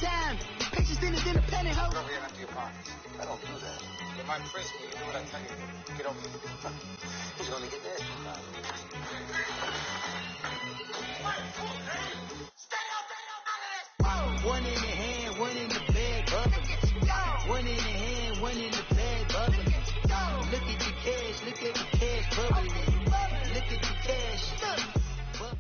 time. Pictures in his independent hoe. Get over here and empty your pockets. I don't do that. You're my prisoner. You do what I tell you to. Get over here. He's going to get there. One in the hand, one in the bag, bubbling. One in the hand, one in the bag, bubbling. Look at the cash, bubbling. Look at the cash, bubbling.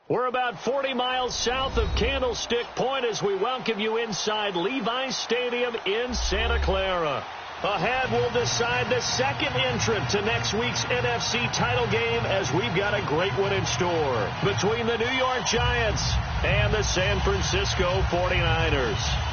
We're about 40 miles south of Candlestick Point as we welcome you inside Levi's Stadium in Santa Clara. Ahead, we'll decide the second entrant to next week's NFC title game as we've got a great one in store between the New York Giants and the San Francisco 49ers.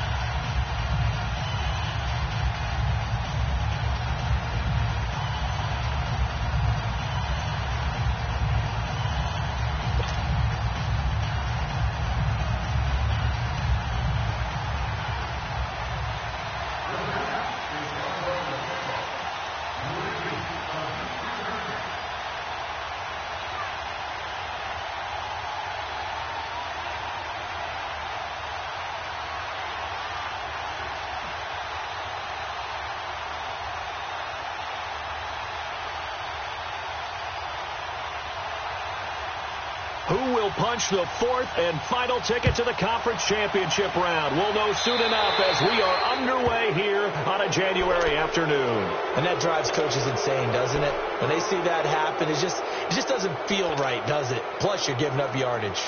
Who will punch the fourth and final ticket to the conference championship round? We'll know soon enough as we are underway here on a January afternoon. And that drives coaches insane, doesn't it? When they see that happen, it just doesn't feel right, does it? Plus, you're giving up yardage.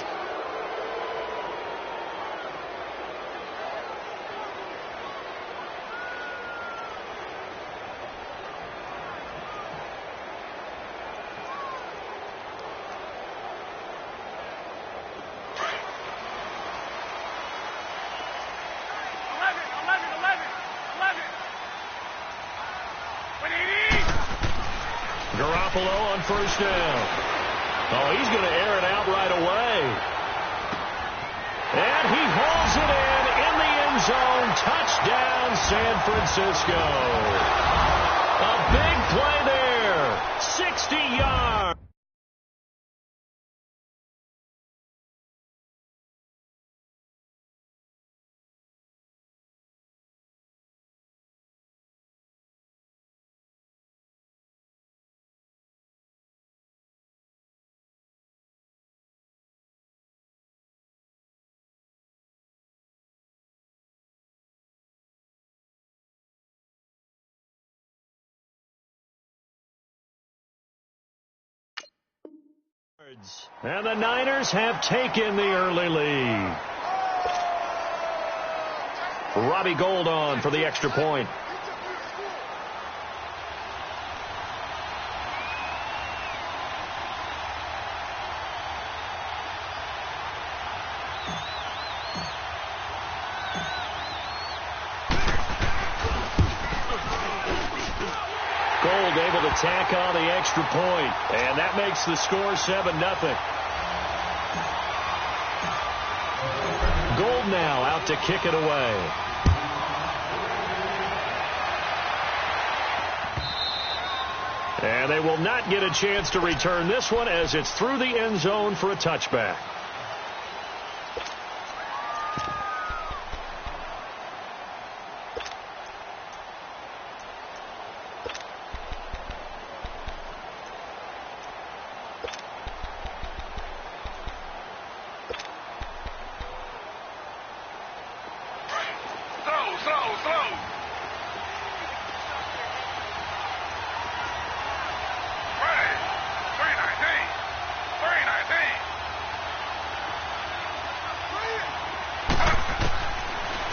Garoppolo on first down. Oh, he's going to air it out right away. And he hauls it in the end zone. Touchdown, San Francisco. A big play there. 60 yards. And the Niners have taken the early lead. Robbie Gould on for the extra point. Gould able to tack on the extra point, and that makes the score 7-0. Gould now out to kick it away. And they will not get a chance to return this one as it's through the end zone for a touchback.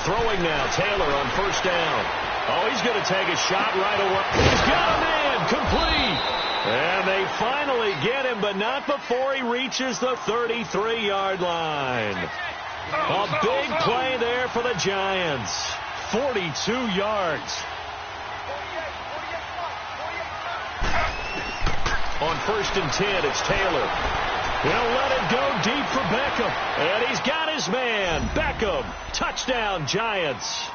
Throwing now, Taylor on first down. Oh, he's going to take a shot right away. He's got him in, complete. And they finally get him, but not before he reaches the 33-yard line. A big play there for the Giants. 42 yards. On first and 10, it's Taylor. He'll let it go deep for Beckham. And he's got his man. Beckham. Touchdown, Giants.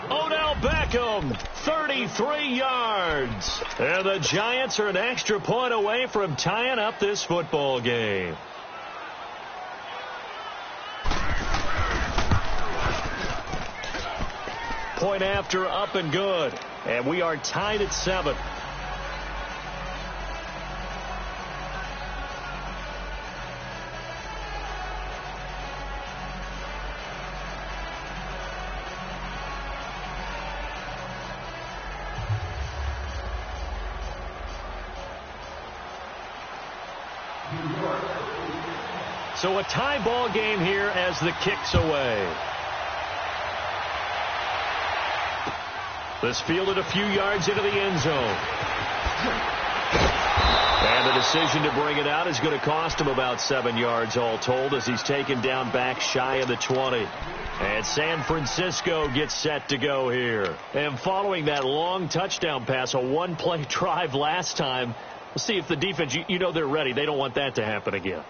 Odell Beckham, 33 yards. And the Giants are an extra point away from tying up this football game. Point after, up and good. And we are tied at 7. So a tie ball game here as the kick's away. This fielded a few yards into the end zone. And the decision to bring it out is going to cost him about 7 yards all told as he's taken down back shy of the 20. And San Francisco gets set to go here. And following that long touchdown pass, a one-play drive last time, we'll see if the defense, you know they're ready. They don't want that to happen again.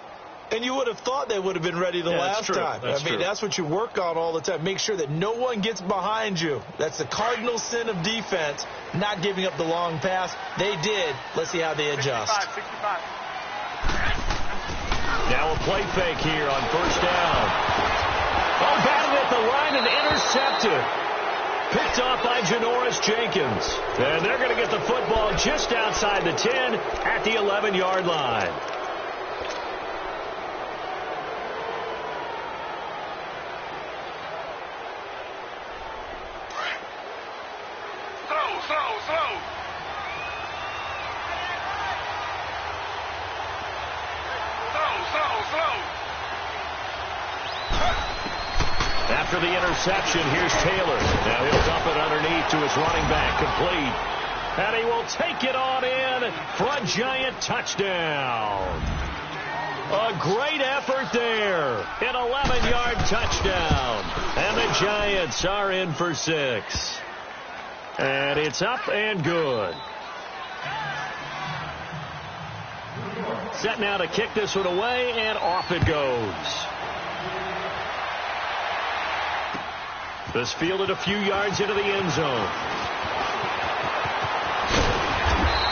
And you would have thought they would have been ready the last time. That's what you work on all the time. Make sure that no one gets behind you. That's the cardinal sin of defense, not giving up the long pass. They did. Let's see how they adjust. 65. Now a play fake here on first down. Oh, batted at the line and intercepted. Picked off by Janoris Jenkins. And they're going to get the football just outside the 10 at the 11-yard line. After the interception, here's Taylor. Now he'll dump it underneath to his running back, complete. And he will take it on in for a Giant touchdown. A great effort there. An 11-yard touchdown. And the Giants are in for 6. And it's up and good. Set now to kick this one away, and off it goes. This fielded a few yards into the end zone.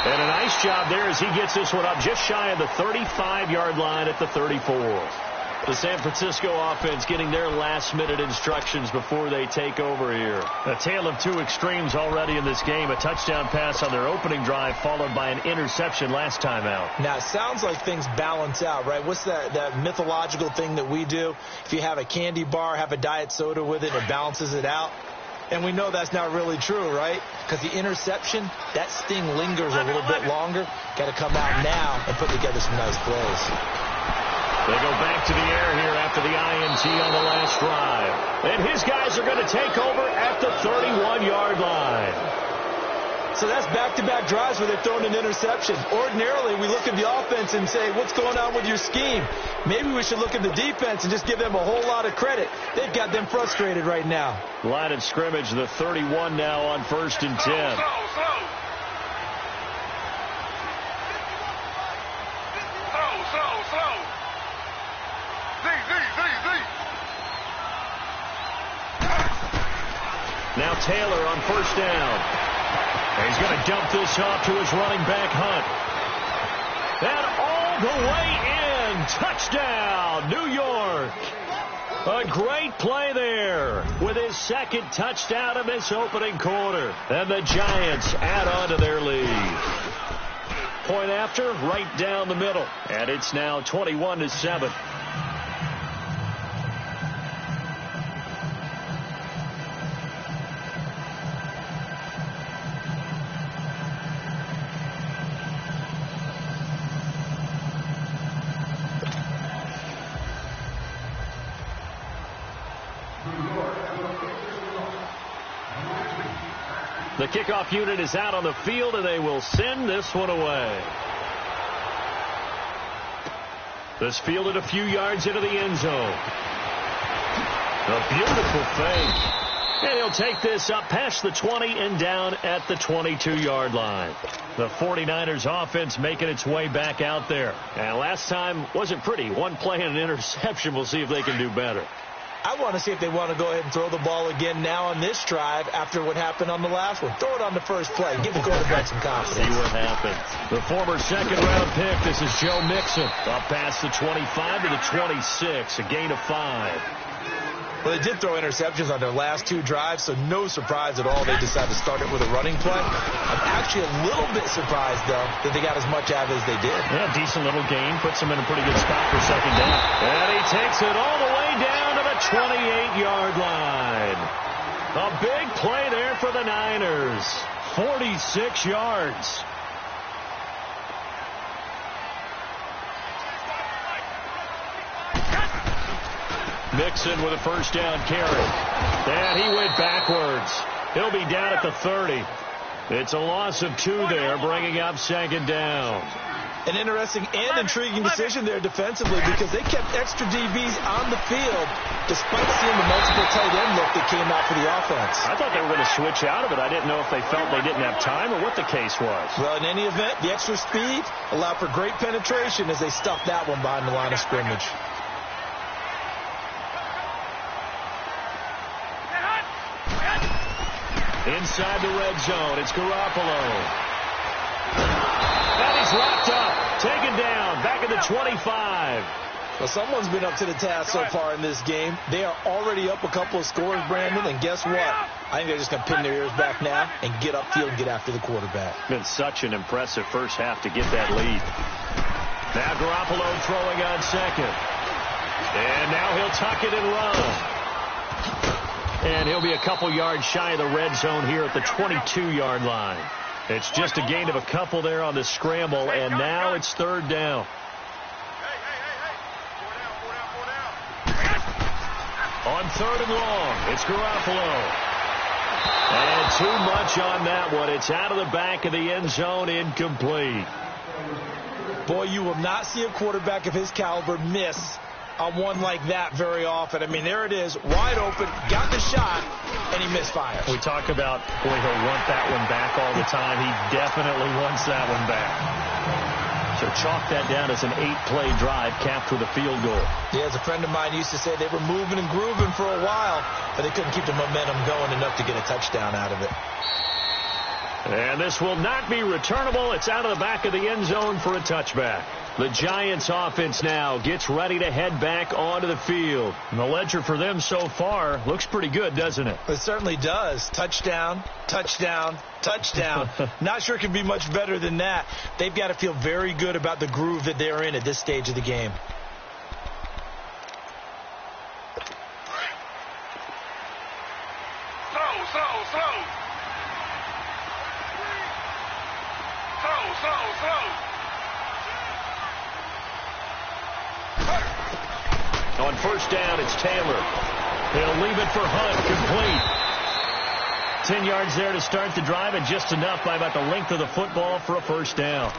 And a nice job there as he gets this one up just shy of the 35-yard line at the 34. The San Francisco offense getting their last-minute instructions before they take over here. A tale of two extremes already in this game. A touchdown pass on their opening drive followed by an interception last time out. Now, it sounds like things balance out, right? What's that mythological thing that we do? If you have a candy bar, have a diet soda with it, it balances it out. And we know that's not really true, right? Because the interception, that sting lingers a little bit longer. Got to come out now and put together some nice plays. They go back to the air here after the INT on the last drive. And his guys are going to take over at the 31-yard line. So that's back-to-back drives where they're throwing an interception. Ordinarily, we look at the offense and say, what's going on with your scheme? Maybe we should look at the defense and just give them a whole lot of credit. They've got them frustrated right now. Line of scrimmage, the 31 now on 1st and 10. Now Taylor on first down. And he's going to dump this off to his running back, Hunt. And all the way in. Touchdown, New York. A great play there with his second touchdown of this opening quarter. And the Giants add on to their lead. Point after, right down the middle. And it's now 21-7. The kickoff unit is out on the field, and they will send this one away. This fielded a few yards into the end zone. A beautiful fake. And he'll take this up past the 20 and down at the 22-yard line. The 49ers offense making its way back out there. And last time wasn't pretty. One play and an interception. We'll see if they can do better. I want to see if they want to go ahead and throw the ball again now on this drive after what happened on the last one. Throw it on the first play. Give the quarterback some confidence. See what happens. The former second-round pick, this is Joe Mixon. Up past the 25 to the 26, a gain of 5. Well, they did throw interceptions on their last 2 drives, so no surprise at all they decided to start it with a running play. I'm actually a little bit surprised, though, that they got as much out of it as they did. Yeah, decent little gain. Puts them in a pretty good spot for second down. And he takes it all the way down to the 28-yard line. A big play there for the Niners. 46 yards. Mixon with a first down carry. And he went backwards. He'll be down at the 30. It's a loss of 2 there, bringing up second down. An interesting and intriguing decision there defensively because they kept extra DBs on the field despite seeing the multiple tight end look that came out for the offense. I thought they were going to switch out of it. I didn't know if they felt they didn't have time or what the case was. Well, in any event, the extra speed allowed for great penetration as they stuffed that one behind the line of scrimmage. Inside the red zone, it's Garoppolo. And he's wrapped up, taken down, back at the 25. Well, someone's been up to the task so far in this game. They are already up a couple of scores, Brandon, and guess what? I think they're just going to pin their ears back now and get upfield and get after the quarterback. Been such an impressive first half to get that lead. Now Garoppolo throwing on second. And now he'll tuck it and run. And he'll be a couple yards shy of the red zone here at the 22-yard line. It's just a gain of a couple there on the scramble, and now it's third down. On third and long, it's Garoppolo. And too much on that one. It's out of the back of the end zone, incomplete. Boy, you will not see a quarterback of his caliber miss on one like that very often. I mean, there it is, wide open, got the shot, and he misfires. We talk about, boy, he'll want that one back all the time. He definitely wants that one back. So chalk that down as an 8-play drive capped with a field goal. Yeah, as a friend of mine used to say, they were moving and grooving for a while, but they couldn't keep the momentum going enough to get a touchdown out of it. And this will not be returnable. It's out of the back of the end zone for a touchback. The Giants offense now gets ready to head back onto the field. And the ledger for them so far looks pretty good, doesn't it? It certainly does. Touchdown, touchdown, touchdown. Not sure it can be much better than that. They've got to feel very good about the groove that they're in at this stage of the game. On first down, it's Taylor. He'll leave it for Hunt, complete. 10 yards there to start the drive, and just enough by about the length of the football for a first down.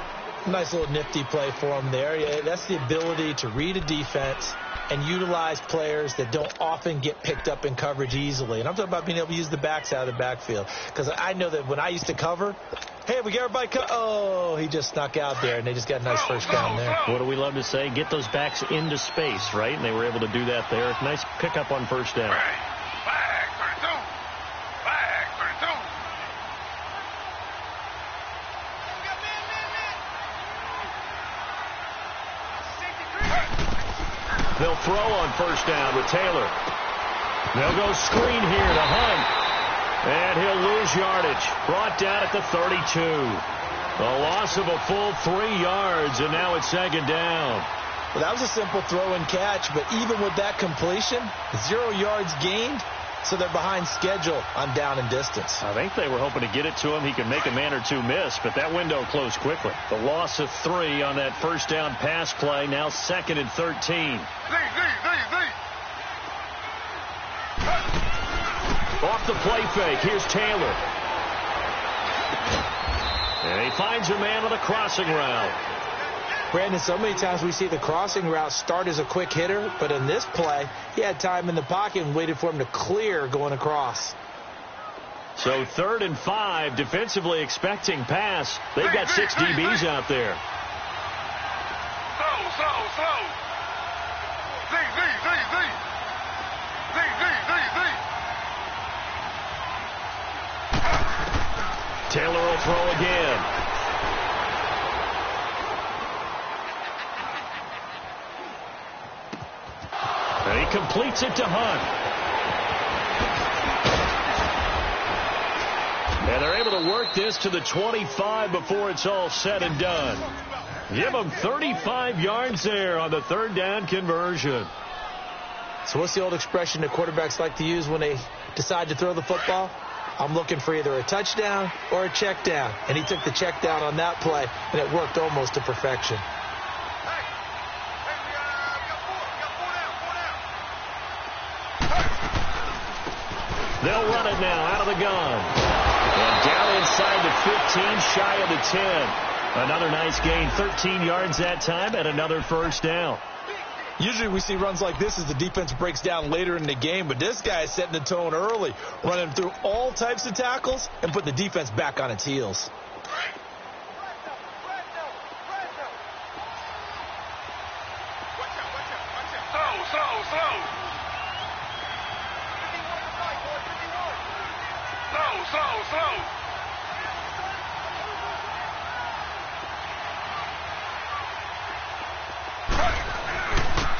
Nice little nifty play for him there. Yeah, that's the ability to read a defense and utilize players that don't often get picked up in coverage easily. And I'm talking about being able to use the backs out of the backfield. Because I know that when I used to cover, hey, we got everybody oh, he just snuck out there, and they just got a nice first down there. What do we love to say? Get those backs into space, right? And they were able to do that there. Nice pickup on first down. They'll throw on first down with Taylor. They'll go screen here to Hunt. And he'll lose yardage. Brought down at the 32. A loss of a full 3 yards, and now it's second down. Well, that was a simple throw and catch, but even with that completion, 0 yards gained, so they're behind schedule on down and distance. I think they were hoping to get it to him. He could make a man or two miss, but that window closed quickly. The loss of 3 on that first down pass play, now second and 13. Off the play fake, here's Taylor. And he finds a man on the crossing route. Brandon, so many times we see the crossing route start as a quick hitter, but in this play, he had time in the pocket and waited for him to clear going across. So 3rd and 5, defensively expecting pass. They've got 6 DBs out there. Taylor will throw again. And he completes it to Hunt. And they're able to work this to the 25 before it's all said and done. Give them 35 yards there on the third down conversion. So what's the old expression that quarterbacks like to use when they decide to throw the football? I'm looking for either a touchdown or a check down. And he took the check down on that play, and it worked almost to perfection. They'll run it now out of the gun. And down inside the 15, shy of the 10. Another nice gain, 13 yards that time, and another first down. Usually we see runs like this as the defense breaks down later in the game, but this guy is setting the tone early, running through all types of tackles and put the defense back on its heels.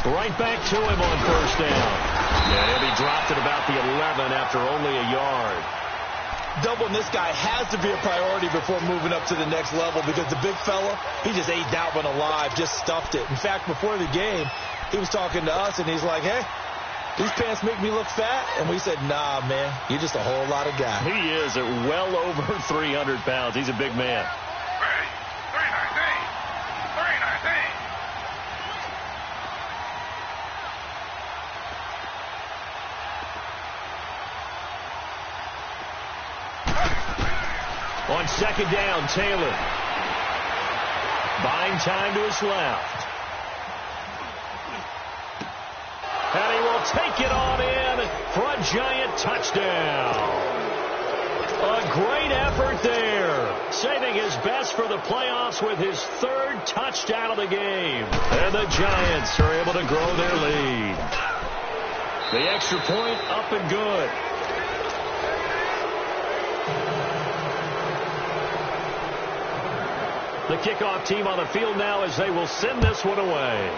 Right back to him on first down. And he'll be dropped at about the 11 after only a yard. Doubling this guy has to be a priority before moving up to the next level because the big fella, he just ate that one alive, just stuffed it. In fact, before the game, he was talking to us, and he's like, hey, these pants make me look fat. And we said, nah, man, you're just a whole lot of guy. He is at well over 300 pounds. He's a big man. On second down, Taylor. Buying time to his left. And he will take it on in for a giant touchdown. A great effort there. Saving his best for the playoffs with his third touchdown of the game. And the Giants are able to grow their lead. The extra point up and good. The kickoff team on the field now as they will send this one away.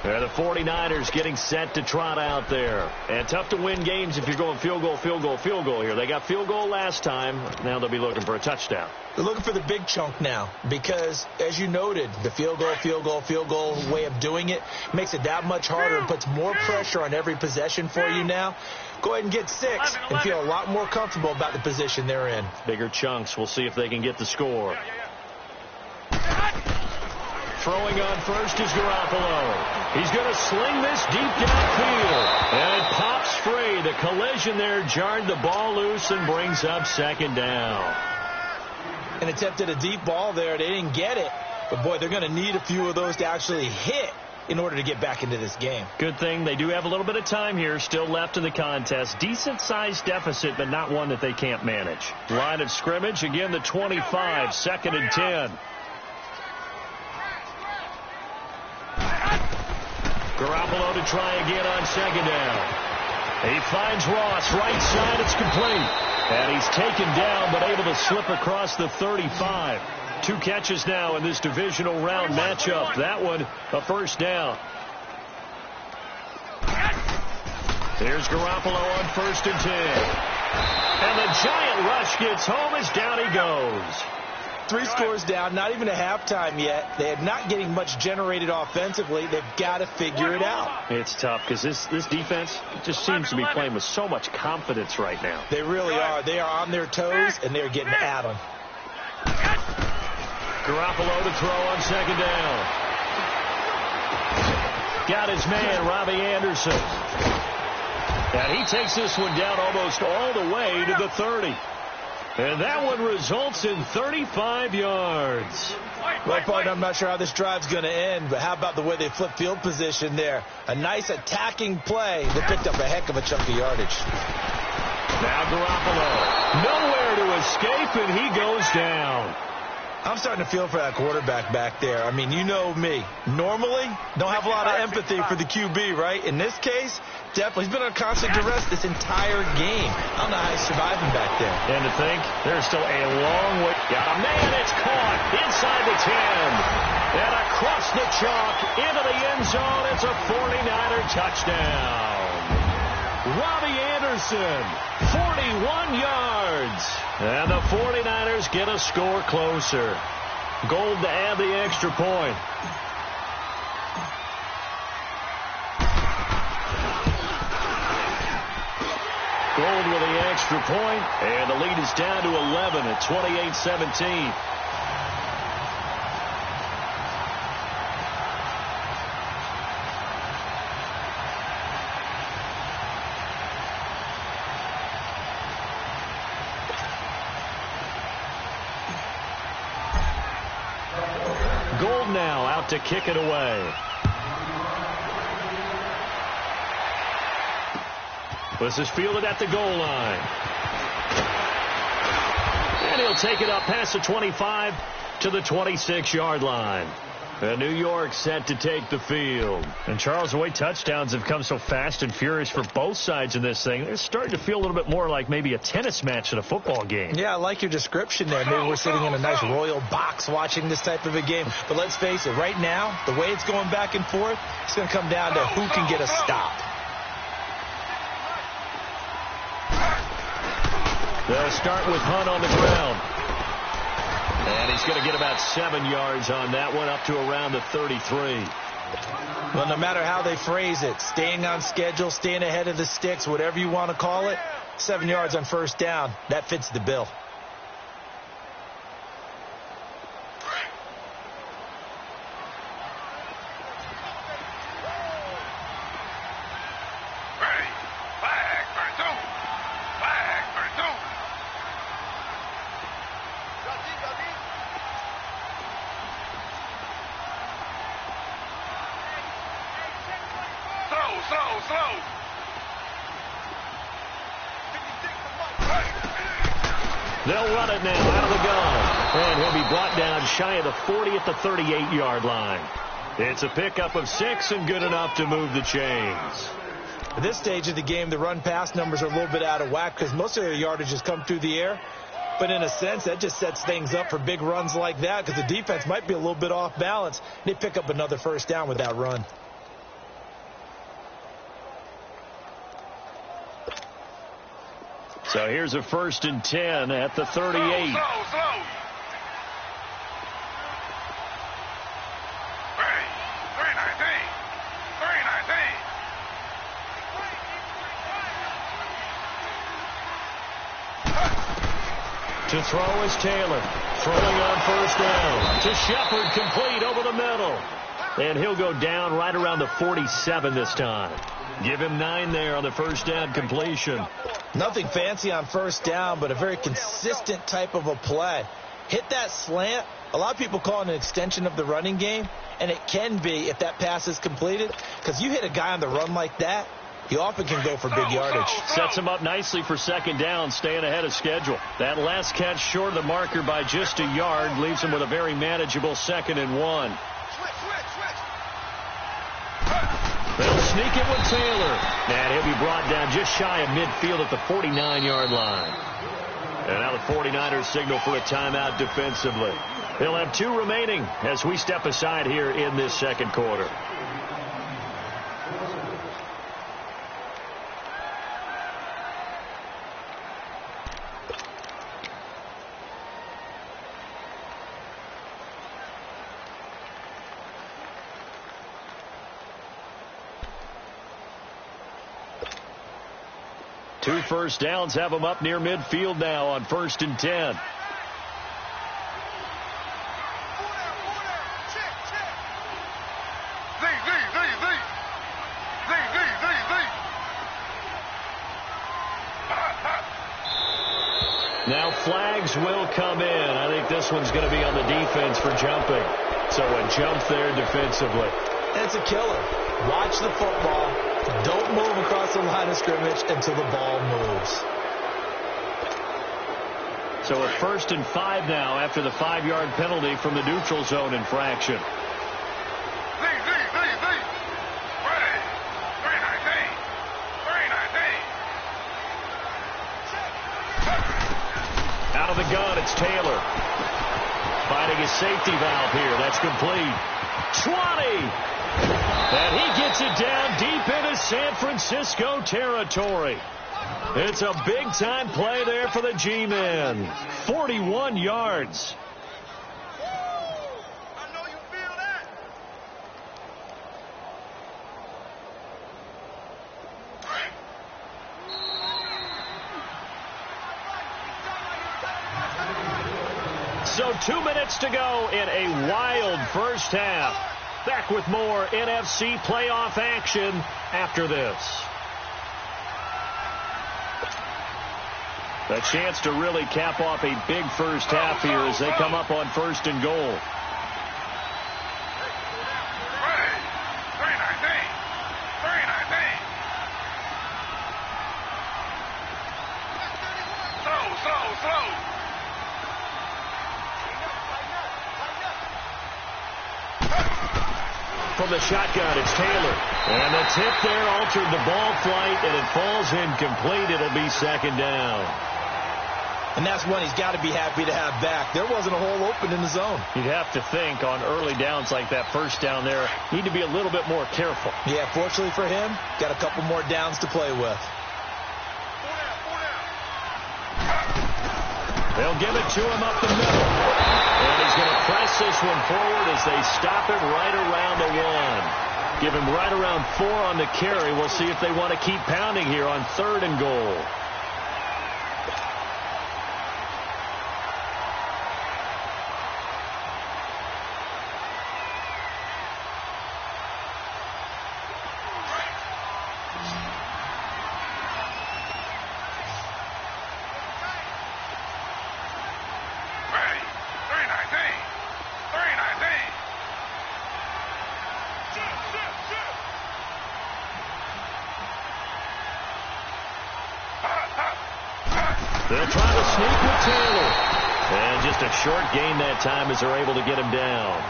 And the 49ers getting set to trot out there. And tough to win games if you're going field goal, field goal, field goal here. They got field goal last time. Now they'll be looking for a touchdown. They're looking for the big chunk now because, as you noted, the field goal way of doing it makes it that much harder and puts more pressure on every possession for you now. Go ahead and get 6 and feel a lot more comfortable about the position they're in. Bigger chunks. We'll see if they can get the score. Throwing on first is Garoppolo. He's going to sling this deep downfield. And it pops free. The collision there jarred the ball loose and brings up second down. And attempted a deep ball there. They didn't get it. But, boy, they're going to need a few of those to actually hit in order to get back into this game. Good thing they do have a little bit of time here still left in the contest. Decent-sized deficit, but not one that they can't manage. Line of scrimmage, again, the 25, 2nd and 10. Garoppolo to try again on second down. He finds Ross, right side, it's complete. And he's taken down, but able to slip across the 35. 2 catches now in this divisional round matchup. That one, a first down. There's Garoppolo on 1st and 10. And the giant rush gets home as down he goes. 3 scores down, not even a halftime yet. They are not getting much generated offensively. They've got to figure it out. It's tough because this defense just seems to be playing with so much confidence right now. They really are. They are on their toes, and they're getting at them. Garoppolo to throw on second down. Got his man, Robbie Anderson. And he takes this one down almost all the way to the 30. And that one results in 35 yards. Well, partner, I'm not sure how this drive's going to end, but how about the way they flip field position there? A nice attacking play that picked up a heck of a chunk of yardage. Now Garoppolo. Nowhere to escape, and he goes down. I'm starting to feel for that quarterback back there. I mean, you know me. Normally, don't have a lot of empathy for the QB, right? In this case, definitely. He's been under constant duress this entire game. I don't know how he's surviving back there. And to think, there's still a long way. Got a man, it's caught inside the 10. And across the chalk into the end zone. It's a 49er touchdown. Robbie Anderson, 41 yards. And the 49ers get a score closer. Gold to add the extra point. Gold with the extra point, and the lead is down to 11 at 28-17. Gold now out to kick it away. This is fielded at the goal line. And he'll take it up past the 25 to the 26-yard line. And New York set to take the field. And Charles, the way touchdowns have come so fast and furious for both sides in this thing, it's starting to feel a little bit more like maybe a tennis match in a football game. Yeah, I like your description there. Maybe we're sitting in a nice royal box watching this type of a game. But let's face it, right now, the way it's going back and forth, it's going to come down to who can get a stop. They'll start with Hunt on the ground. And he's going to get about 7 yards on that one, up to around the 33. Well, no matter how they phrase it, staying on schedule, staying ahead of the sticks, whatever you want to call it, 7 yards on first down, that fits the bill. They'll run it now out of the gun. And he'll be brought down shy of the 40 at the 38-yard line. It's a pickup of 6 and good enough to move the chains. At this stage of the game, the run-pass numbers are a little bit out of whack because most of their yardage has come through the air. But in a sense, that just sets things up for big runs like that because the defense might be a little bit off balance. They pick up another first down with that run. So here's a 1st and 10 at the 38. Slow. To throw is Taylor. Throwing on first down. To Shepard, complete over the middle. And he'll go down right around the 47 this time. Give him 9 there on the first down completion. Nothing fancy on first down, but a very consistent type of a play. Hit that slant. A lot of people call it an extension of the running game, and it can be if that pass is completed, because you hit a guy on the run like that, he often can go for big yardage. Sets him up nicely for second down, staying ahead of schedule. That last catch short of the marker by just a yard leaves him with a very manageable 2nd and 1. They'll sneak it with Taylor. And he'll be brought down just shy of midfield at the 49-yard line. And now the 49ers signal for a timeout defensively. They'll have 2 remaining as we step aside here in this second quarter. Two first downs have them up near midfield now on 1st and 10. Now flags will come in. I think this one's going to be on the defense for jumping. So a jump there defensively. That's a killer. Watch the football. Don't move across the line of scrimmage until the ball moves. So a 1st and 5 now after the 5-yard penalty from the neutral zone infraction. Out of the gun, it's Taylor. Finding his safety valve here. That's complete. 20! And he gets it down deep into San Francisco territory. It's a big-time play there for the G-men. 41 yards. I know you feel that. So 2 minutes to go in a wild first half. Back with more NFC playoff action after this. A chance to really cap off a big first half here as they come up on 1st and goal. From the shotgun, it's Taylor. And the tip there altered the ball flight, and it falls incomplete. It'll be 2nd down. And that's one he's got to be happy to have back. There wasn't a hole open in the zone. You'd have to think on early downs like that 1st down there, need to be a little bit more careful. Yeah, fortunately for him, got a couple more downs to play with. They'll give it to him up the middle. And he's going to press this one forward as they stop it right around the 1. Give him right around 4 on the carry. We'll see if they want to keep pounding here on 3rd and goal. They'll try to sneak with Taylor. And just a short gain that time as they're able to get him down.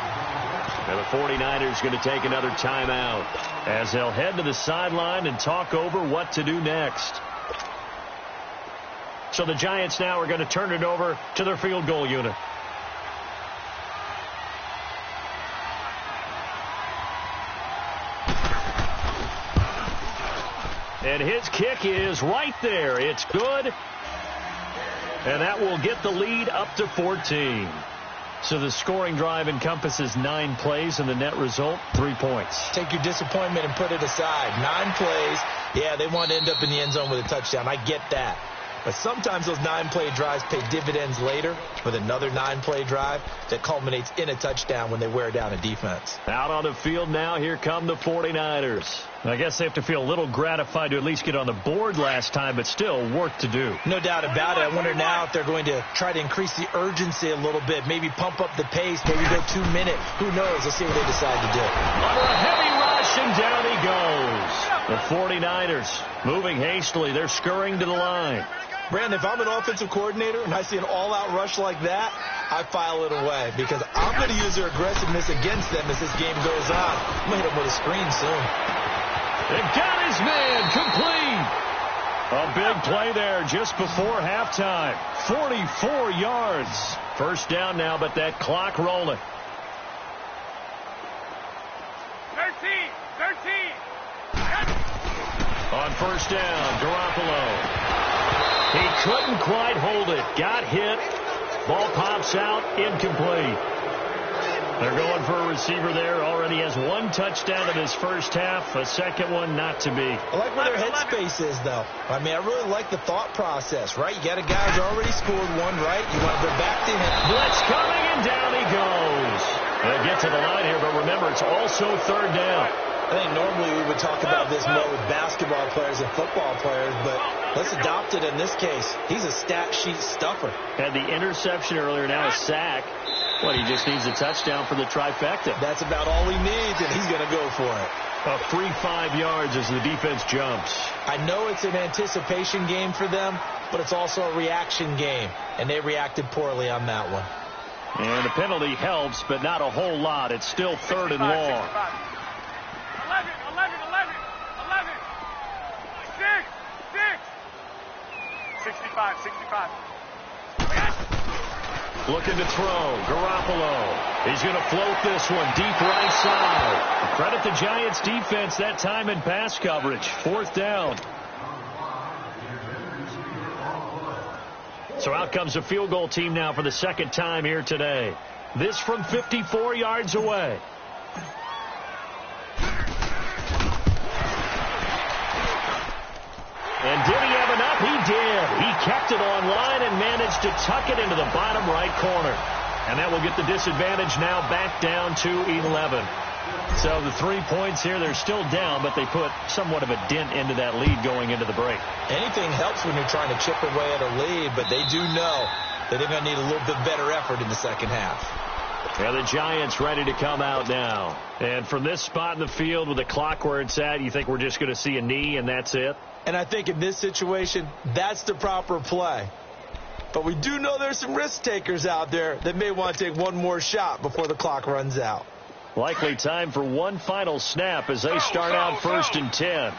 And the 49ers going to take another timeout as they'll head to the sideline and talk over what to do next. So the Giants now are going to turn it over to their field goal unit. And his kick is right there. It's good. And that will get the lead up to 14. So the scoring drive encompasses 9 plays, and the net result, 3 points. Take your disappointment and put it aside. 9 plays. Yeah, they want to end up in the end zone with a touchdown. I get that. But sometimes those 9-play drives pay dividends later with another 9-play drive that culminates in a touchdown when they wear down a defense. Out on the field now, here come the 49ers. I guess they have to feel a little gratified to at least get on the board last time, but still work to do. No doubt about it. I wonder now if they're going to try to increase the urgency a little bit, maybe pump up the pace, maybe go 2 minute. Who knows? Let's see what they decide to do. Under a heavy rush, and down he goes. The 49ers moving hastily. They're scurrying to the line. Brandon, if I'm an offensive coordinator and I see an all-out rush like that, I file it away because I'm going to use their aggressiveness against them as this game goes on. I'm going to hit them with a screen soon. They got his man complete. A big play there just before halftime. 44 yards. 1st down now, but that clock rolling. 13. On 1st down, Garoppolo. He couldn't quite hold it. Got hit. Ball pops out. Incomplete. They're going for a receiver there. Already has 1 touchdown in his 1st half. A 2nd one not to be. I like where their headspace is, though. I mean, I really like the thought process, right? You got a guy who's already scored 1, right? You want to go back to him. Blitz coming, and down he goes. They'll get to the line here, but remember, it's also 3rd down. I think normally we would talk about this more with basketball players and football players, but let's adopt it in this case. He's a stat sheet stuffer. Had the interception earlier, now a sack. Well, he just needs a touchdown for the trifecta. That's about all he needs, and he's going to go for it. A free 5 yards as the defense jumps. I know it's an anticipation game for them, but it's also a reaction game, and they reacted poorly on that one. And the penalty helps, but not a whole lot. It's still 3rd and long. 11, 65. Looking to throw. Garoppolo. He's going to float this one deep right side. Credit the Giants defense that time in pass coverage. 4th down. So out comes a field goal team now for the 2nd time here today. This from 54 yards away. And did he have enough? He did. He kept it on line and managed to tuck it into the bottom right corner. And that will get the disadvantage now back down to 11. So the 3 points here, they're still down, but they put somewhat of a dent into that lead going into the break. Anything helps when you're trying to chip away at a lead, but they do know that they're going to need a little bit better effort in the second half. Yeah, the Giants ready to come out now. And from this spot in the field with the clock where it's at, you think we're just going to see a knee and that's it? And I think in this situation, that's the proper play. But we do know there's some risk takers out there that may want to take one more shot before the clock runs out. Likely time for one final snap as they start out 1st and 10.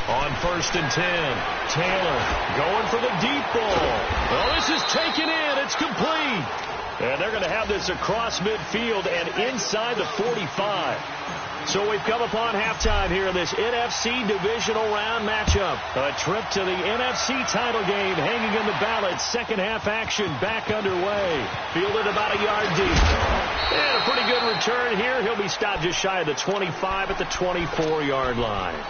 On 1st and 10, Taylor going for the deep ball. Well, this is taken in. It's complete. And they're going to have this across midfield and inside the 45. So we've come upon halftime here in this NFC divisional round matchup. A trip to the NFC title game hanging in the balance. Second half action back underway. Fielded about a yard deep. And a pretty good return here. He'll be stopped just shy of the 25 at the 24-yard line.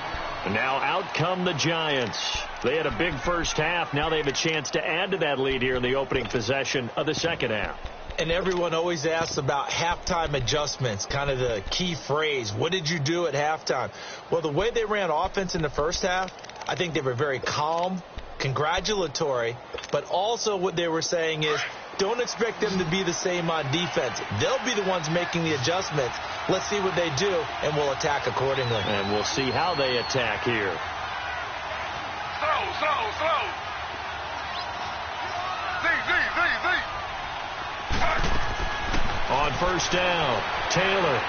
And now out come the Giants. They had a big first half. Now they have a chance to add to that lead here in the opening possession of the second half. And everyone always asks about halftime adjustments, kind of the key phrase. What did you do at halftime? Well, the way they ran offense in the first half, I think they were very calm, congratulatory, but also what they were saying is don't expect them to be the same on defense. They'll be the ones making the adjustments. Let's see what they do, and we'll attack accordingly. And we'll see how they attack here. Slow. Z. On 1st down, Taylor.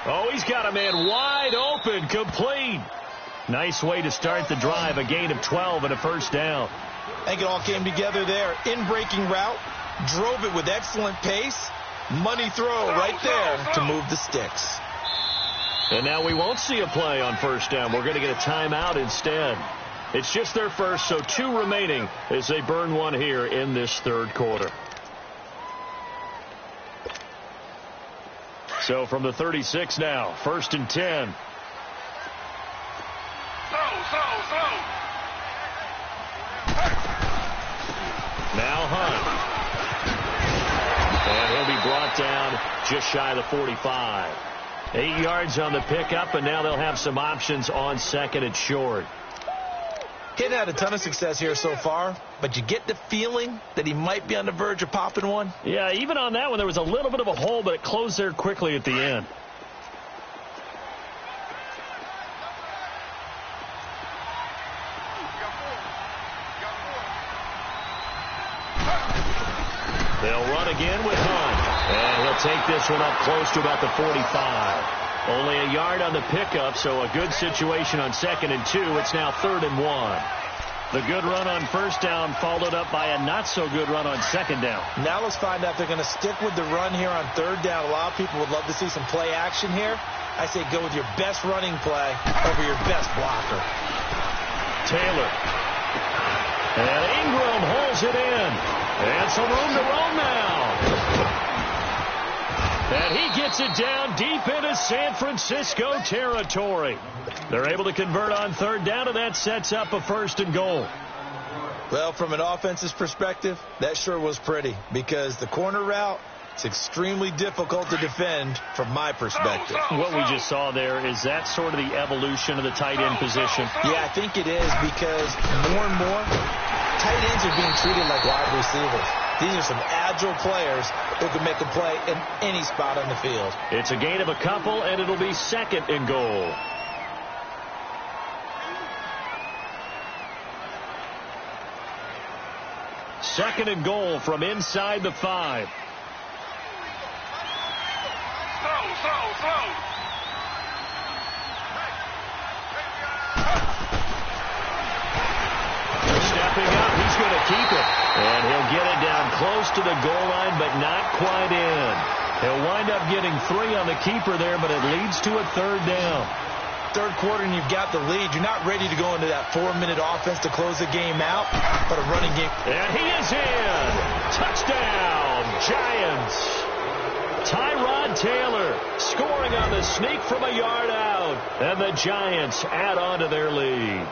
Oh, he's got a man wide open, complete. Nice way to start the drive, a gain of 12 and a 1st down. I think it all came together there. In-breaking route, drove it with excellent pace. Money throw right there to move the sticks. And now we won't see a play on 1st down. We're going to get a timeout instead. It's just their first, so 2 remaining as they burn one here in this 3rd quarter. So from the 36 now, 1st and 10. Slow. Now Hunt. And he'll be brought down just shy of the 45. 8 yards on the pickup, and now they'll have some options on 2nd and short. He hadn't had a ton of success here so far, but you get the feeling that he might be on the verge of popping one. Yeah, even on that one, there was a little bit of a hole, but it closed there quickly at the end. They'll run again with Hunt, and he'll take this one up close to about the 45. Only a yard on the pickup, so a good situation on 2nd and 2. It's now 3rd and 1. The good run on 1st down followed up by a not-so-good run on 2nd down. Now let's find out if they're going to stick with the run here on 3rd down. A lot of people would love to see some play action here. I say go with your best running play over your best blocker. Taylor. And Ingram holds it in. And some room to roam now. And he gets it down deep into San Francisco territory. They're able to convert on 3rd down, and that sets up a 1st and goal. Well, from an offense's perspective, that sure was pretty because the corner route It's extremely difficult to defend from my perspective. What we just saw there, is that sort of the evolution of the tight end position? Yeah, I think it is, because more and more tight ends are being treated like wide receivers. These are some agile players who can make a play in any spot on the field. It's a gain of a couple, and it'll be 2nd and goal. Second and goal from inside the 5. Slow. Stepping up, he's going to keep it. And he'll get it down close to the goal line, but not quite in. He'll wind up getting 3 on the keeper there, but it leads to a 3rd down. Third quarter and you've got the lead. You're not ready to go into that 4-minute offense to close the game out, but a running game. And he is in. Touchdown, Giants. Tyrod Taylor scoring on the sneak from a yard out. And the Giants add on to their lead.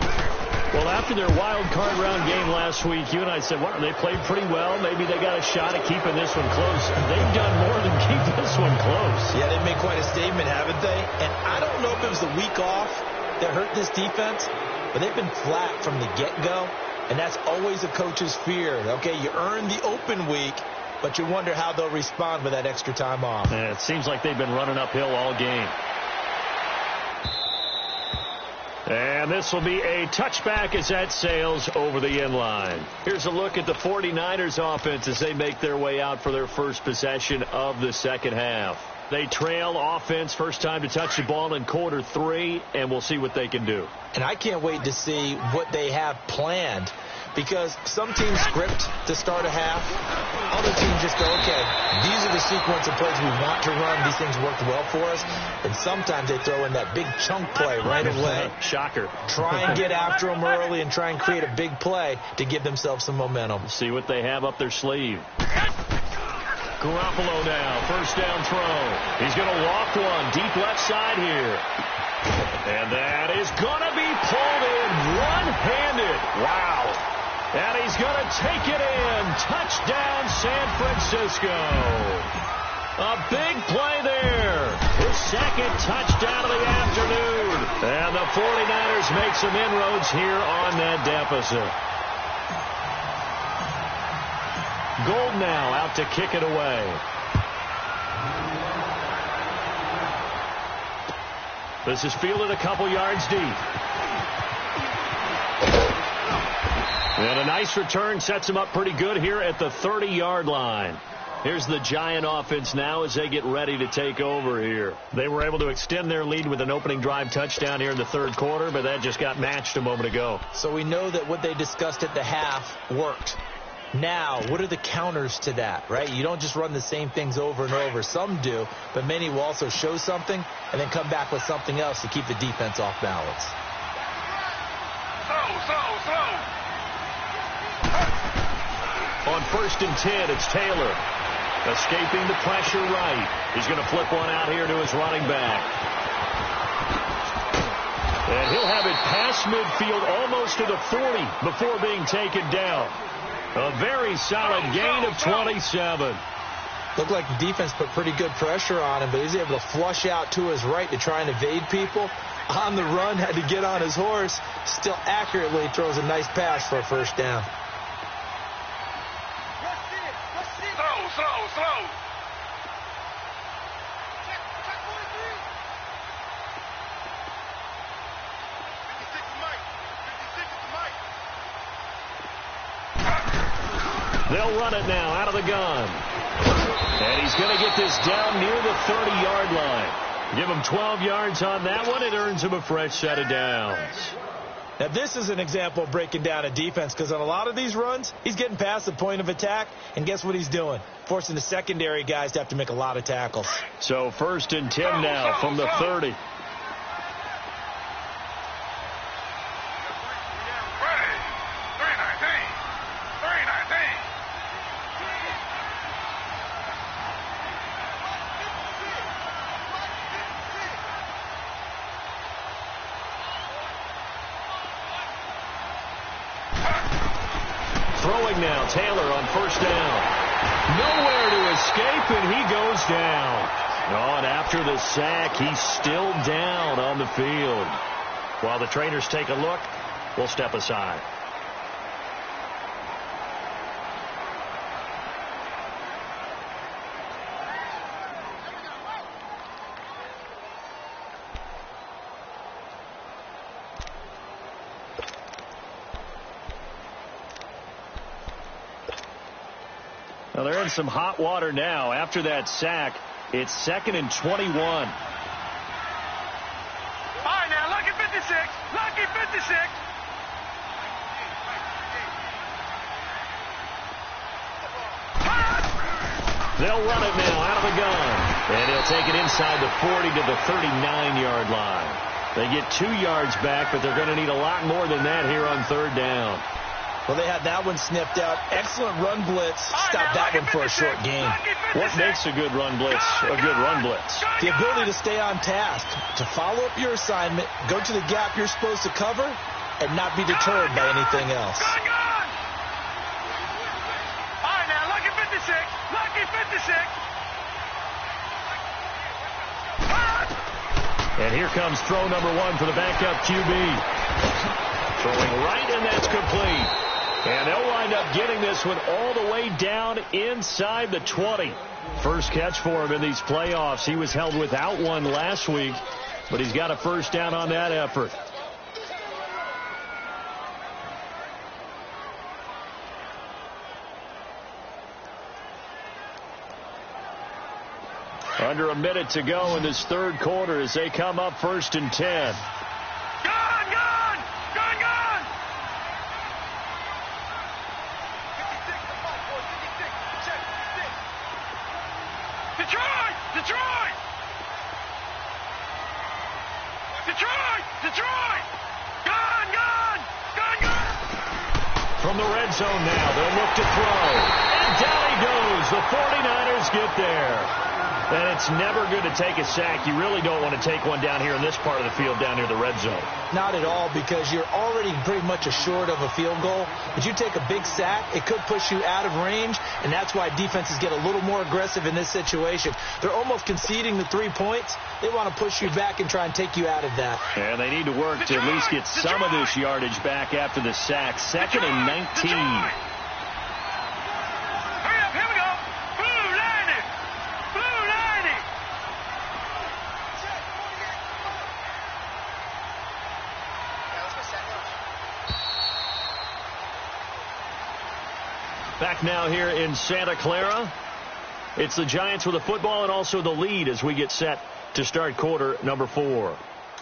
Well, after their wild card round game last week, you and I said, well, they played pretty well. Maybe they got a shot at keeping this one close. They've done more than keep this one close. Yeah, they've made quite a statement, haven't they? And I don't know if it was the week off that hurt this defense, but they've been flat from the get-go, and that's always a coach's fear. Okay, you earn the open week, but you wonder how they'll respond with that extra time off. Yeah, it seems like they've been running uphill all game. And this will be a touchback as that sails over the end line. Here's a look at the 49ers offense as they make their way out for their first possession of the second half. They trail offense, first time to touch the ball in quarter 3, and we'll see what they can do. And I can't wait to see what they have planned, because some teams script to start a half. Other teams just go, okay, these are the sequence of plays we want to run. These things worked well for us. And sometimes they throw in that big chunk play right away. Shocker. Try and get after them early and try and create a big play to give themselves some momentum. See what they have up their sleeve. Garoppolo now, first down throw. He's going to walk one deep left side here. And that is going to be pulled in one-handed. Wow. And he's going to take it in. Touchdown, San Francisco. A big play there. His second touchdown of the afternoon. And the 49ers make some inroads here on that deficit. Gold now out to kick it away. This is fielded a couple yards deep. And a nice return sets him up pretty good here at the 30-yard line. Here's the Giant offense now as they get ready to take over here. They were able to extend their lead with an opening drive touchdown here in the third quarter, but that just got matched a moment ago. So we know that what they discussed at the half worked. Now, what are the counters to that, right? You don't just run the same things over and over. Some do, but many will also show something and then come back with something else to keep the defense off balance. Slow. On 1st and 10, it's Taylor. Escaping the pressure right. He's going to flip one out here to his running back. And he'll have it past midfield almost to the 40 before being taken down. A very solid gain of 27. Looked like the defense put pretty good pressure on him, but he's able to flush out to his right to try and evade people. On the run, had to get on his horse. Still accurately throws a nice pass for a first down. Slow. They'll run it now out of the gun. And he's going to get this down near the 30-yard line. Give him 12 yards on that one. It earns him a fresh set of downs. Now, this is an example of breaking down a defense, because on a lot of these runs, he's getting past the point of attack, and guess what he's doing? Forcing the secondary guys to have to make a lot of tackles. So 1st and 10 now from the 30. Throwing now, Taylor on 1st down. Nowhere to escape, up, and he goes down. Oh, and after the sack, he's still down on the field. While the trainers take a look, we'll step aside. Well, they're in some hot water now. After that sack, it's 2nd and 21. All right, now, lucky 56. Lucky 56. They'll run it now out of the gun. And he'll take it inside the 40 to the 39-yard line. They get 2 yards back, but they're going to need a lot more than that here on 3rd down. Well, they had that one snipped out. Excellent run blitz. Stop that one for a short gain. What makes a good run blitz a good run blitz? The ability to stay on task, to follow up your assignment, go to the gap you're supposed to cover, and not be deterred by anything else. All right, now, lucky 56. Lucky 56. And here comes throw number 1 for the backup QB. Throwing right, and that's complete. And they'll wind up getting this one all the way down inside the 20. First catch for him in these playoffs. He was held without one last week, but he's got a first down on that effort. Under a minute to go in this 3rd quarter as they come up 1st and 10. Detroit! Gone! From the red zone now, they'll look to throw. And down he goes. The 49ers get there. And it's never good to take a sack. You really don't want to take one down here in this part of the field down near the red zone. Not at all, because you're already pretty much assured of a field goal. But you take a big sack, it could push you out of range, and that's why defenses get a little more aggressive in this situation. They're almost conceding the 3 points. They want to push you back and try and take you out of that. And they need to work to at least get some of this yardage back after the sack. 2nd and 19. Back now here in Santa Clara. It's the Giants with the football and also the lead as we get set to start quarter number 4.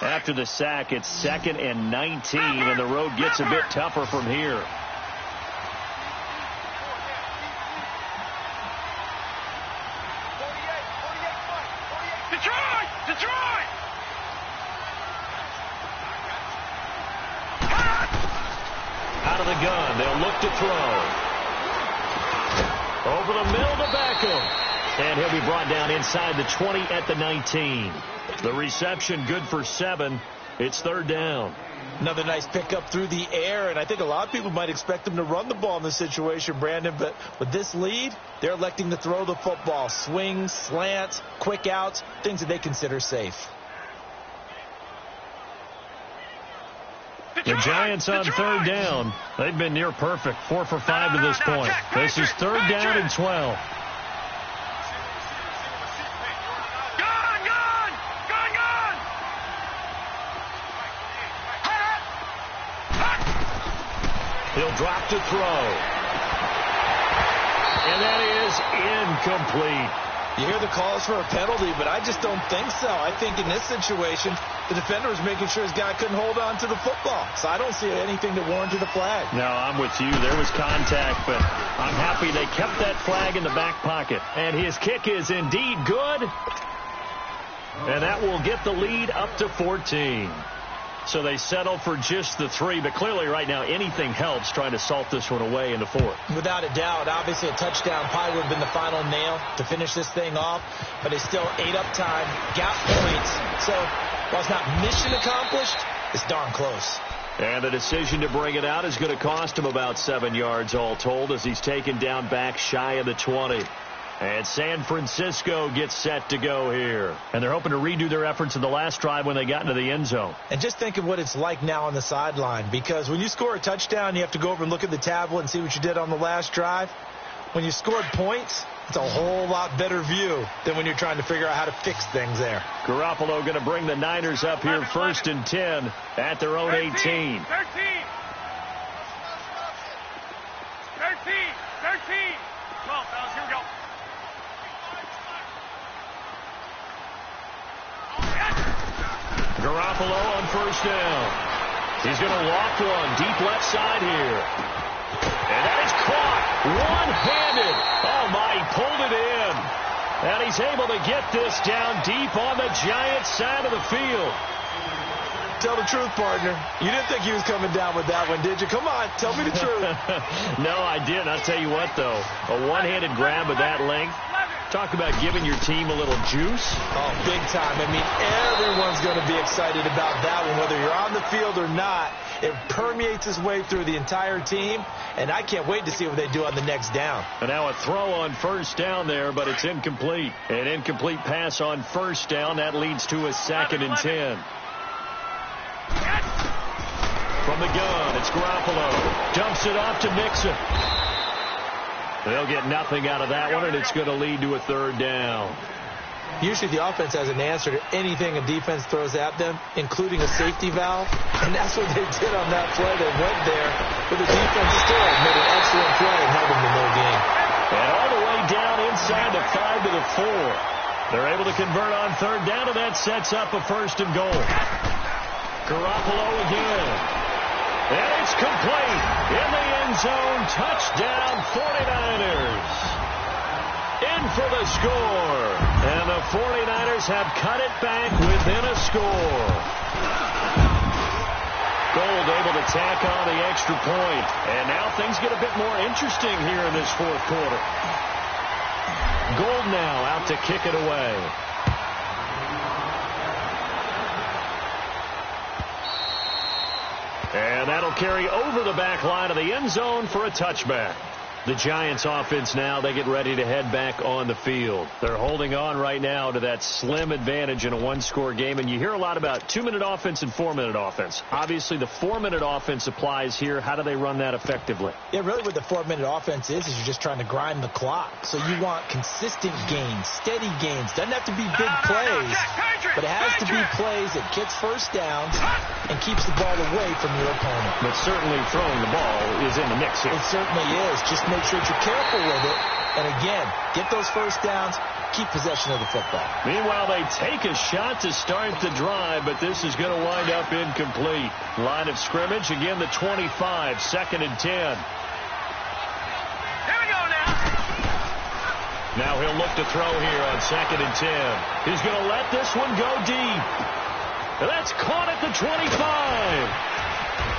After the sack, it's 2nd and 19, and the road gets a bit tougher from here. Detroit! Out of the gun, they'll look to throw. Over the middle to Beckham. And he'll be brought down inside the 20 at the 19. The reception good for 7. It's 3rd down. Another nice pickup through the air, and I think a lot of people might expect them to run the ball in this situation, Brandon, but with this lead, they're electing to throw the football. Swings, slants, quick outs, things that they consider safe. The Giants on 3rd down. They've been near perfect. 4 for 5 to this point. This is 3rd down and 12. He'll drop to throw. And that is incomplete. You hear the calls for a penalty, but I just don't think so. I think in this situation, the defender was making sure his guy couldn't hold on to the football. So I don't see anything that warranted a flag. No, I'm with you. There was contact, but I'm happy they kept that flag in the back pocket. And his kick is indeed good. And that will get the lead up to 14. So they settle for just the 3, but clearly right now anything helps trying to salt this one away in the 4th. Without a doubt, obviously a touchdown probably would have been the final nail to finish this thing off, but they still ate up time, got points. So while it's not mission accomplished, it's darn close. And the decision to bring it out is going to cost him about 7 yards all told as he's taken down back shy of the 20. And San Francisco gets set to go here. And they're hoping to redo their efforts in the last drive when they got into the end zone. And just think of what it's like now on the sideline, because when you score a touchdown, you have to go over and look at the tablet and see what you did on the last drive. When you scored points, it's a whole lot better view than when you're trying to figure out how to fix things there. Garoppolo going to bring the Niners up here 1st and 10 at their own 18. 13. 12, fellas, here we go. Garoppolo on 1st down. He's going to loft one deep left side here. And that is caught one-handed. Oh, my, he pulled it in. And he's able to get this down deep on the Giants side of the field. Tell the truth, partner. You didn't think he was coming down with that one, did you? Come on, tell me the truth. No, I didn't. I'll tell you what, though. A one-handed grab of that length. Talk about giving your team a little juice. Oh, big time. I mean, everyone's going to be excited about that one, whether you're on the field or not. It permeates its way through the entire team, and I can't wait to see what they do on the next down. And now a throw on 1st down there, but it's incomplete. An incomplete pass on 1st down. That leads to a 2nd and 10. From the gun, it's Garoppolo. Dumps it off to Mixon. They'll get nothing out of that one, and it's going to lead to a 3rd down. Usually the offense has an answer to anything a defense throws at them, including a safety valve, and that's what they did on that play. They went there, but the defense still made an excellent play and held them to no gain. And all the way down inside the 5 to the 4. They're able to convert on 3rd down, and that sets up a 1st and goal. Garoppolo again. And it's complete. In the end zone, touchdown 49ers. In for the score. And the 49ers have cut it back within a score. Gold able to tack on the extra point. And now things get a bit more interesting here in this 4th quarter. Gold now out to kick it away. And that'll carry over the back line of the end zone for a touchback. The Giants offense now, they get ready to head back on the field. They're holding on right now to that slim advantage in a one-score game. And you hear a lot about 2-minute offense and 4-minute offense. Obviously, the 4-minute offense applies here. How do they run that effectively? Yeah, really what the 4-minute offense is you're just trying to grind the clock. So you want consistent gains, steady gains. Doesn't have to be big plays, but it has to be plays that gets 1st downs and keeps the ball away from your opponent. But certainly throwing the ball is in the mix here. It certainly is. Just make sure that you're careful with it. And again, get those 1st downs, keep possession of the football. Meanwhile, they take a shot to start the drive, but this is going to wind up incomplete. Line of scrimmage, again the 25, 2nd and 10. Here we go now. Now he'll look to throw here on 2nd and 10. He's going to let this one go deep. And that's caught at the 25.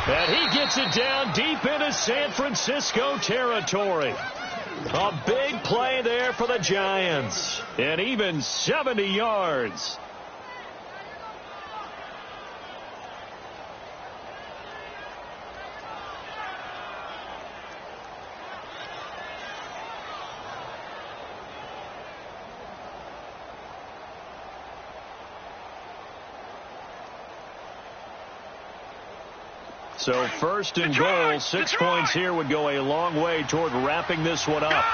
And he gets it down deep into San Francisco territory. A big play there for the Giants. And even 70 yards. So 1st and goal, 6 points here would go a long way toward wrapping this one up. Gone!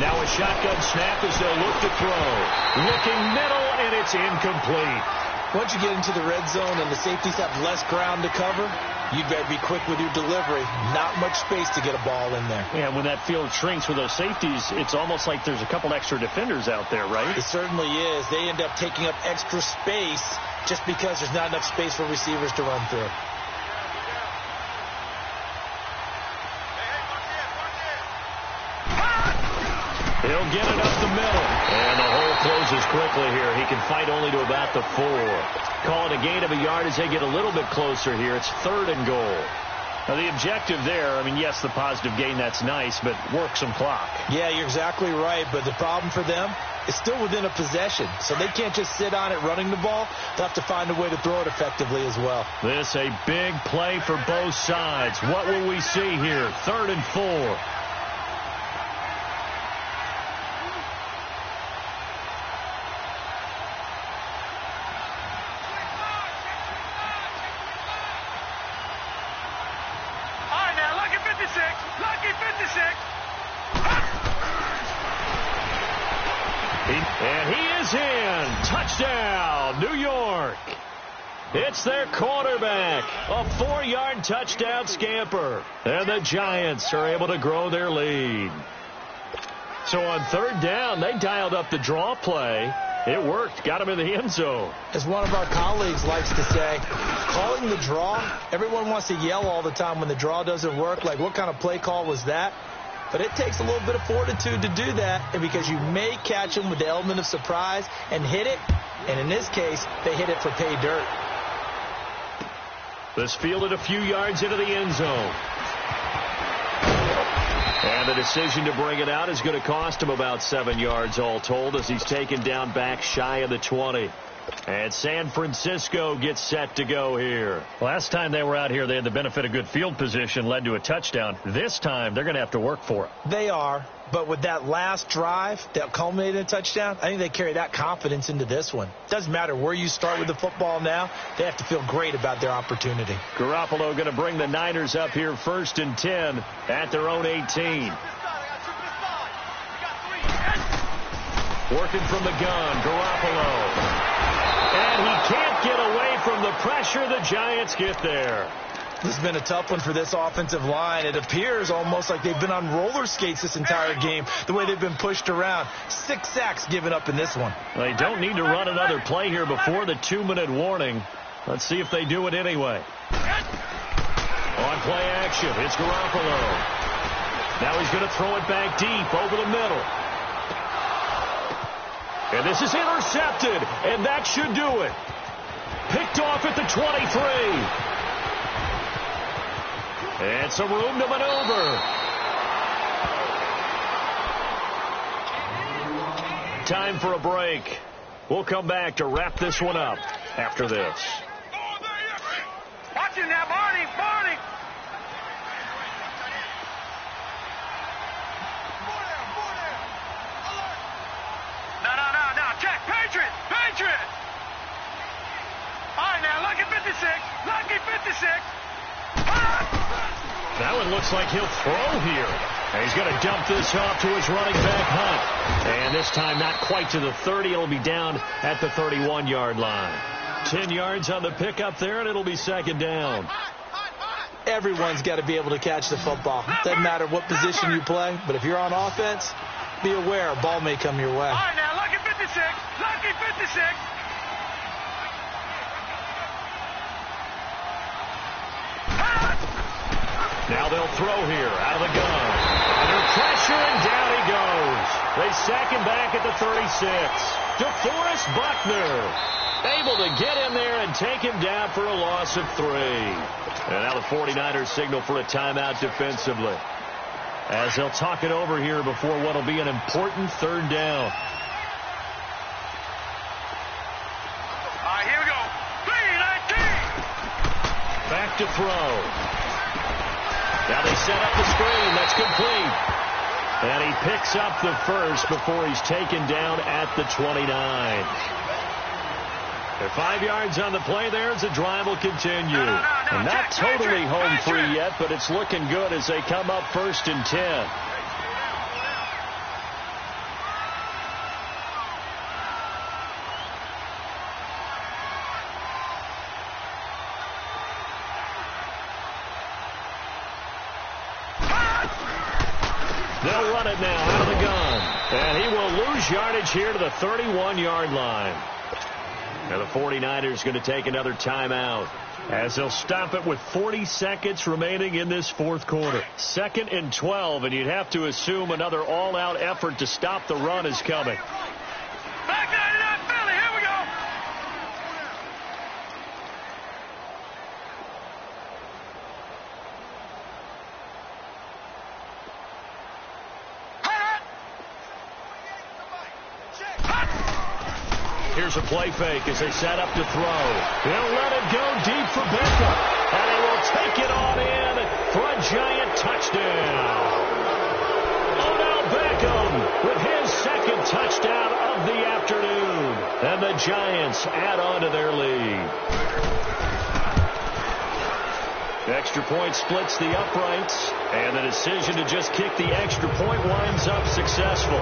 Now a shotgun snap as they'll look to throw. Looking middle, and it's incomplete. Once you get into the red zone and the safeties have less ground to cover, you better be quick with your delivery. Not much space to get a ball in there. Yeah, when that field shrinks with those safeties, it's almost like there's a couple extra defenders out there, right? It certainly is. They end up taking up extra space just because there's not enough space for receivers to run through. He'll get it up the middle. And the hole closes quickly here. He can fight only to about the 4. Call it a gain of a yard as they get a little bit closer here. It's 3rd and goal. Now, the objective there, I mean, yes, the positive gain, that's nice, but work some clock. Yeah, you're exactly right. But the problem for them, is still within a possession, so they can't just sit on it running the ball. They'll have to find a way to throw it effectively as well. This a big play for both sides. What will we see here? 3rd and 4. And he is in. Touchdown, New York. It's their quarterback. A 4-yard touchdown scamper. And the Giants are able to grow their lead. So on 3rd down, they dialed up the draw play. It worked. Got him in the end zone. As one of our colleagues likes to say, calling the draw, everyone wants to yell all the time when the draw doesn't work. Like, what kind of play call was that? But it takes a little bit of fortitude to do that, and because you may catch them with the element of surprise and hit it, and in this case, they hit it for pay dirt. This fielded a few yards into the end zone. And the decision to bring it out is going to cost him about 7 yards all told as he's taken down back shy of the 20. And San Francisco gets set to go here. Last time they were out here, they had the benefit of good field position, led to a touchdown. This time, they're going to have to work for it. They are, but with that last drive that culminated in a touchdown, I think they carry that confidence into this one. Doesn't matter where you start with the football now, they have to feel great about their opportunity. Garoppolo going to bring the Niners up here 1st and 10 at their own 18. Working from the gun, Garoppolo. And he can't get away from the pressure. The Giants get there. This has been a tough one for this offensive line. It appears almost like they've been on roller skates this entire game, the way they've been pushed around. 6 sacks given up in this one. They don't need to run another play here before the 2-minute warning. Let's see if they do it anyway. On play action, it's Garoppolo. Now he's going to throw it back deep over the middle. And this is intercepted, and that should do it. Picked off at the 23. And some room to maneuver. Time for a break. We'll come back to wrap this one up after this. Watch it now, Barney, Barney. No, check, Patriot. All right, now, lucky 56. That one looks like he'll throw here. And he's going to dump this off to his running back, Hunt. And this time not quite to the 30. It'll be down at the 31-yard line. 10 yards on the pickup there, and it'll be 2nd down. Everyone's got to be able to catch the football. Doesn't matter what position you play, but if you're on offense, be aware a ball may come your way. All right, now, lucky 56. Now they'll throw here out of the gun. Under pressure, and down he goes. They sack him back at the 36. DeForest Buckner able to get in there and take him down for a loss of 3. And now the 49ers signal for a timeout defensively, as they'll talk it over here before what will be an important 3rd down. All right, here we go. 3-19. Back to throw. Now they set up the screen. That's complete. And he picks up the first before he's taken down at the 29. They're 5 yards on the play there as the drive will continue. And not totally home free yet, but it's looking good as they come up 1st and 10. They'll run it now out of the gun. And he will lose yardage here to the 31-yard line. Now the 49ers going to take another timeout as they'll stop it with 40 seconds remaining in this 4th quarter. 2nd and 12, and you'd have to assume another all-out effort to stop the run is coming. Back 99, Philly, here we go. Check. Here's a play fake as they set up to throw. He'll let it go deep for Beckham. And he will take it on in for a giant touchdown. Odell Beckham with his second touchdown of the afternoon. And the Giants add on to their lead. Extra point splits the uprights. And the decision to just kick the extra point winds up successful.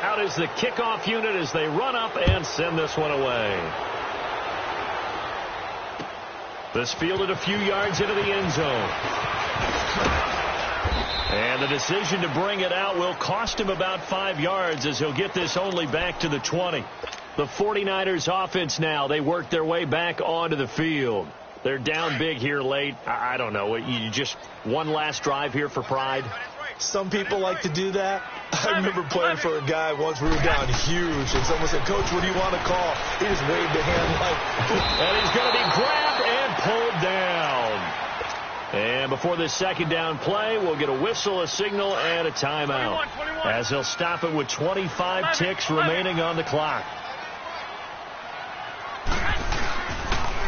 Out is the kickoff unit as they run up and send this one away. This fielded a few yards into the end zone. And the decision to bring it out will cost him about 5 yards as he'll get this only back to the 20. The 49ers offense now, they work their way back onto the field. They're down big here late. I don't know. You just one last drive here for pride? Some people like to do that. I remember playing for a guy once. We were down huge, and someone said, "Coach, what do you want to call?" He just waved a hand like... And he's going to be grabbed and pulled down. And before this second down play, we'll get a whistle, a signal, and a timeout. 21. As they'll stop it with 25 ticks remaining on the clock.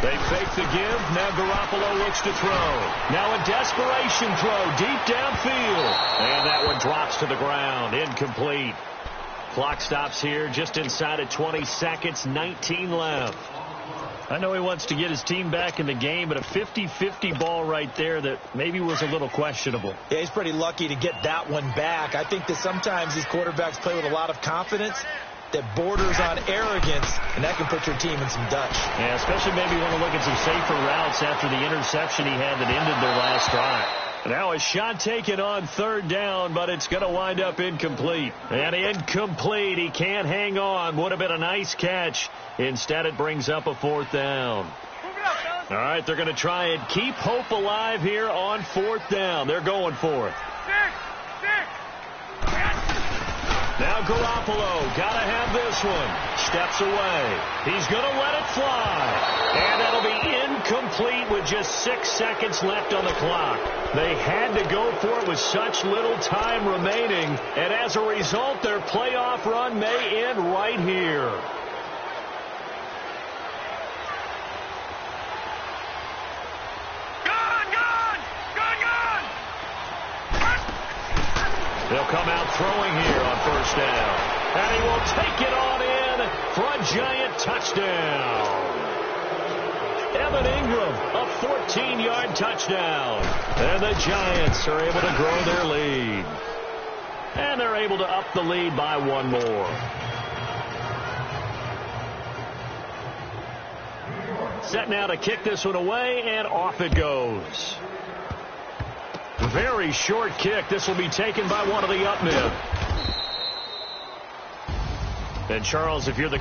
They fake the give. Now Garoppolo looks to throw. Now a desperation throw deep downfield. And that one drops to the ground. Incomplete. Clock stops here just inside of 20 seconds. 19 left. I know he wants to get his team back in the game, but a 50-50 ball right there that maybe was a little questionable. Yeah, he's pretty lucky to get that one back. I think that sometimes these quarterbacks play with a lot of confidence that borders on arrogance, and that can put your team in some Dutch. Yeah, especially maybe want to look at some safer routes after the interception he had that ended their last drive. Now a shot taken on third down, but it's going to wind up incomplete. And incomplete. He can't hang on. Would have been a nice catch. Instead, it brings up a fourth down. All right, they're going to try and keep hope alive here on fourth down. They're going for it. Now Garoppolo, got to have this one. Steps away. He's going to let it fly. And that'll be incomplete with just 6 seconds left on the clock. They had to go for it with such little time remaining. And as a result, their playoff run may end right here. They'll come out throwing here on first down. And he will take it on in for a giant touchdown. Evan Ingram, a 14-yard touchdown. And the Giants are able to grow their lead. And they're able to up the lead by one more. Set now to kick this one away, and off it goes. Very short kick. This will be taken by one of the up men. And Charles, if you're the